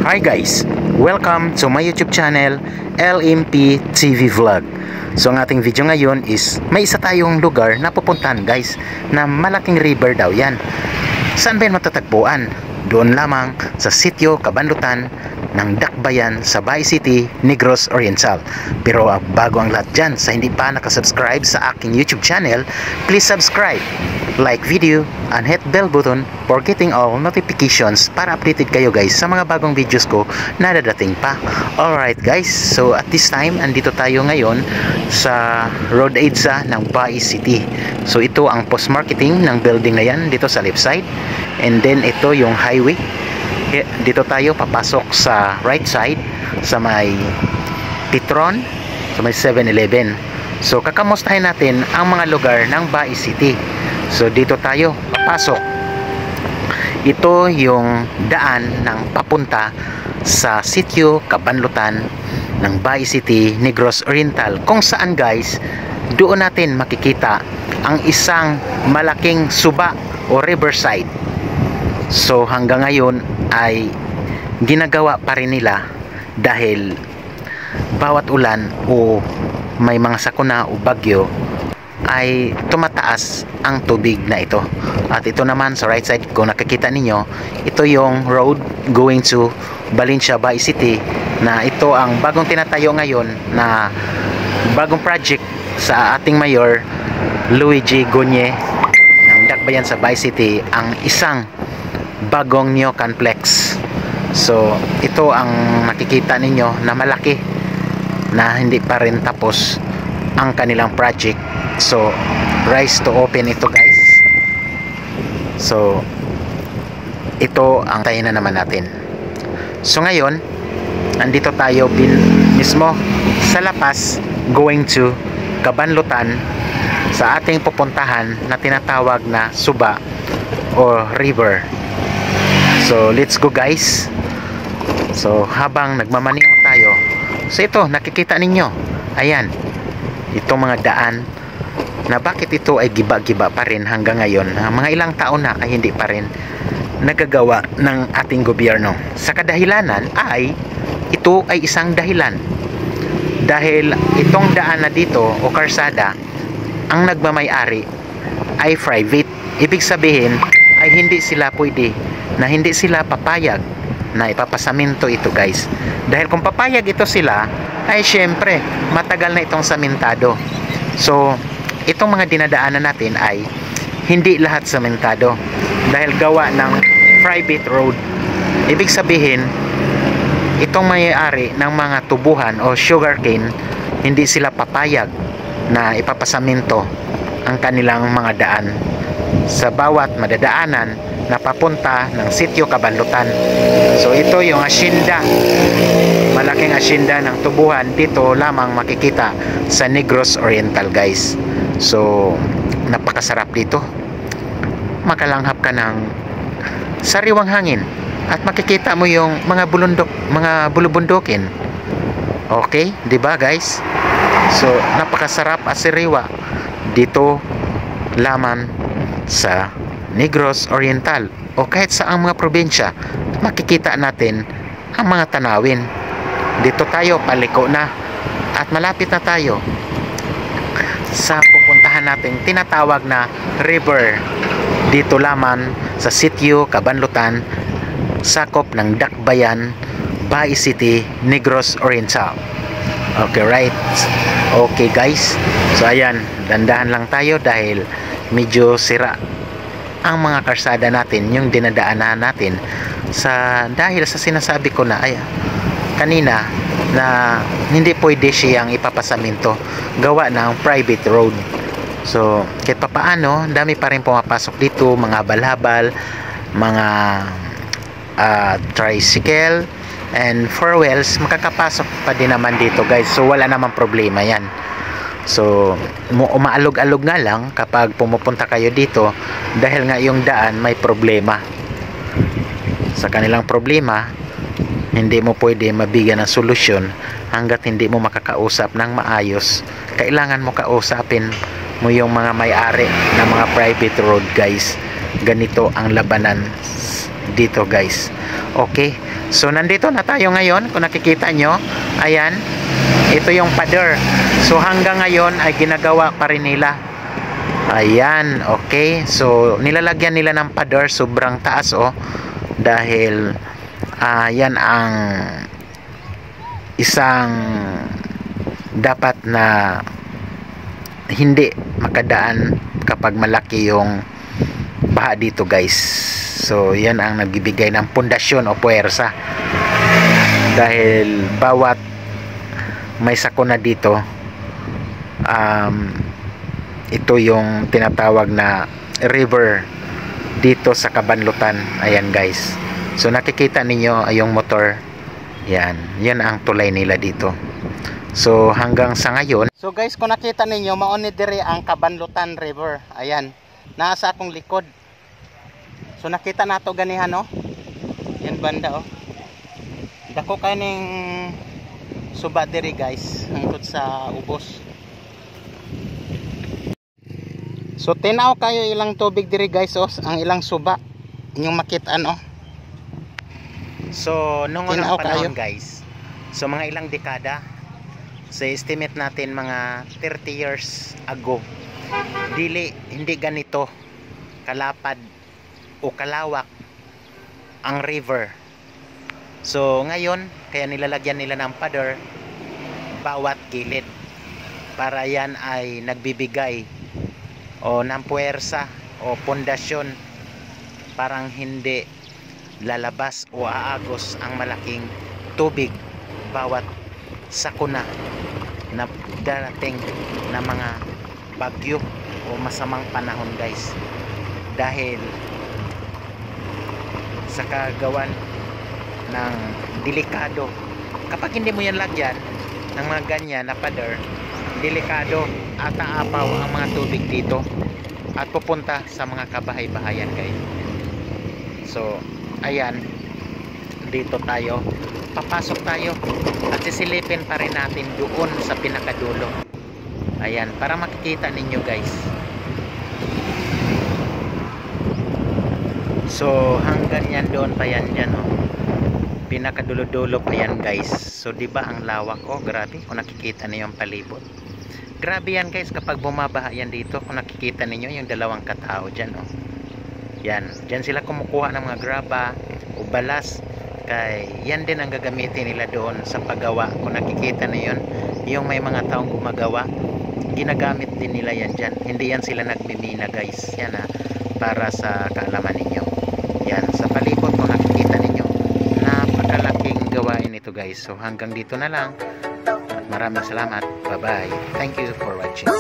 Hi guys! Welcome to my YouTube channel, LMP TV Vlog. So ang ating video ngayon is may isa tayong lugar na pupuntahan guys, na malaking river daw yan. Saan ba yan matatagpuan? Doon lamang sa sitio Cabanlutan ng Dakbayan sa Bay City, Negros Oriental. Pero bago ang lahat dyan, sa hindi pa nakasubscribe sa aking YouTube channel, please subscribe, like video, and hit bell button for getting all notifications para updated kayo guys sa mga bagong videos ko na dadating pa. Alright guys, so at this time, andito tayo ngayon sa road EDSA ng Bay City. So ito ang post-marketing ng building na yan dito sa left side. And then ito yung highway. Dito tayo papasok sa right side sa may Petron, sa may 7-Eleven. So kakamustahin natin ang mga lugar ng Bay City. So dito tayo papasok. Ito yung daan ng papunta sa sitio Cabanlutan ng Bay City, Negros Oriental, kung saan guys doon natin makikita ang isang malaking suba o riverside. So hanggang ngayon ay ginagawa pa rin nila dahil bawat ulan o may mga sakuna o bagyo ay tumataas ang tubig na ito. At ito naman sa right side, kung nakikita ninyo, ito yung road going to Valencia, Bay City, na ito ang bagong tinatayo ngayon na bagong project sa ating mayor Luigi Gonye ng Dakbayan sa Bay City, ang isang bagong neocomplex. So ito ang nakikita ninyo na malaki na hindi pa rin tapos ang kanilang project. So rise to open ito guys. So ito ang tayo na naman natin. So ngayon andito tayo mismo sa lapas going to Cabanlutan sa ating pupuntahan na tinatawag na suba o river. So let's go guys. So habang nagmamaneho tayo, so ito nakikita ninyo, ayan, itong mga daan na bakit ito ay giba-giba pa rin hanggang ngayon, mga ilang taon na ay hindi pa rin nagagawa ng ating gobyerno. Sa kadahilanan ay ito ay isang dahilan dahil itong daan na dito o karsada, ang nagmamay-ari ay private. Ibig sabihin ay hindi sila pwede, na hindi sila papayag na ipapasaminto ito guys. Dahil kung papayag ito sila, ay syempre matagal na itong samentado. So itong mga dinadaanan natin ay hindi lahat samentado dahil gawa ng private road. Ibig sabihin itong may-ari ng mga tubuhan o sugarcane, hindi sila papayag na ipapasaminto ang kanilang mga daan sa bawat madadaanan na papunta ng sitio Cabanlutan. So ito yung asyenda, malaking asyenda ng tubuhan, dito lamang makikita sa Negros Oriental guys. So napakasarap dito, makalanghap ka ng sariwang hangin at makikita mo yung mga bulundok, mga bulubundukin. Okay, di ba guys? So napakasarap at sariwa dito lamang sa Negros Oriental o kahit sa ang mga probinsya. Makikita natin ang mga tanawin. Dito tayo paliko na at malapit na tayo sa pupuntahan natin tinatawag na river dito lamang sa sitio Cabanlutan, sakop ng Dakbayan, Bay City, Negros Oriental. Okay, right. Okay guys, so ayan, dandahan lang tayo dahil medyo sira ang mga karsada natin, yung dinadaanan natin dahil sa sinasabi ko na ay kanina na hindi pwede siyang ipapasaminto, gawa ng private road. So kahit papaano, dami pa rin pumapasok dito, mga balhabal, mga tricycle and four wheels, makakapasok pa din naman dito guys. So wala namang problema yan. So umaalog-alog nga lang kapag pumupunta kayo dito dahil nga yung daan may problema. Sa kanilang problema, hindi mo pwede mabigyan ng solusyon hanggat hindi mo makakausap ng maayos. Kailangan mo kausapin mo yung mga may-ari ng mga private road guys. Ganito ang labanan dito guys. Okay, So nandito na tayo ngayon, kung nakikita nyo, ayan, ito yung pader. So hanggang ngayon ay ginagawa pa rin nila. Ayan, okay. So nilalagyan nila ng pader, sobrang taas dahil yan ang isang dapat na hindi makadaan kapag malaki yung baha dito, guys. So yan ang nagbibigay ng pundasyon o puwersa, dahil bawat may sakuna dito, ito yung tinatawag na river dito sa Kabanlutan. Ayan, guys. So nakikita ninyo yung motor, yan ang tulay nila dito. So hanggang sa ngayon, so guys, kung nakita ninyo, mauni diri ang Kabanlutan River. Ayan, nasa akong likod. So nakita nato ganihan, yan banda, dako kaning suba diri, guys, hangtod sa ubos. So tinaw kayo ilang tubig diri, guys, ang ilang suba inyong makitaan, So nung unang panahon, guys, so mga ilang dekada, so estimate natin mga 30 years ago, hindi ganito kalapad o kalawak ang river. So ngayon, kaya nilalagyan nila ng pader bawat gilid, para yan ay nagbibigay ng puwersa o pundasyon, parang hindi lalabas o aagos ang malaking tubig bawat sakuna na darating na mga bagyo o masamang panahon, guys, dahil sa kagawan ng delikado. Kapag hindi mo yan lagyan ng mga ganyan na pader, delikado at aapaw ang mga tubig dito at pupunta sa mga kabahay-bahayan, guys. So ayan, dito tayo, papasok tayo at sisilipin pa rin natin doon sa pinakadulo. Ayan, para makikita ninyo, guys. So hanggang yan doon pa yan, pinakadulo-dulo pa yan, guys. So di ba ang lawak, grabe, kung nakikita niyo yung palibot. Grabe yan, guys, kapag bumabaha yan dito. Kung nakikita niyo yung dalawang katao dyan, yan, dyan sila kumukuha ng mga graba o balas, kay yan din ang gagamitin nila doon sa paggawa. Kung nakikita niyo yung may mga taong gumagawa, ginagamit din nila yan dyan. Hindi yan sila nagmimina, guys. Yan, para sa kaalaman ninyo. Yan, sa palibot, kung nakikita ninyo, napakalaking gawain ito, guys. So hanggang dito na lang. Maraming salamat. Bye bye. Thank you for watching.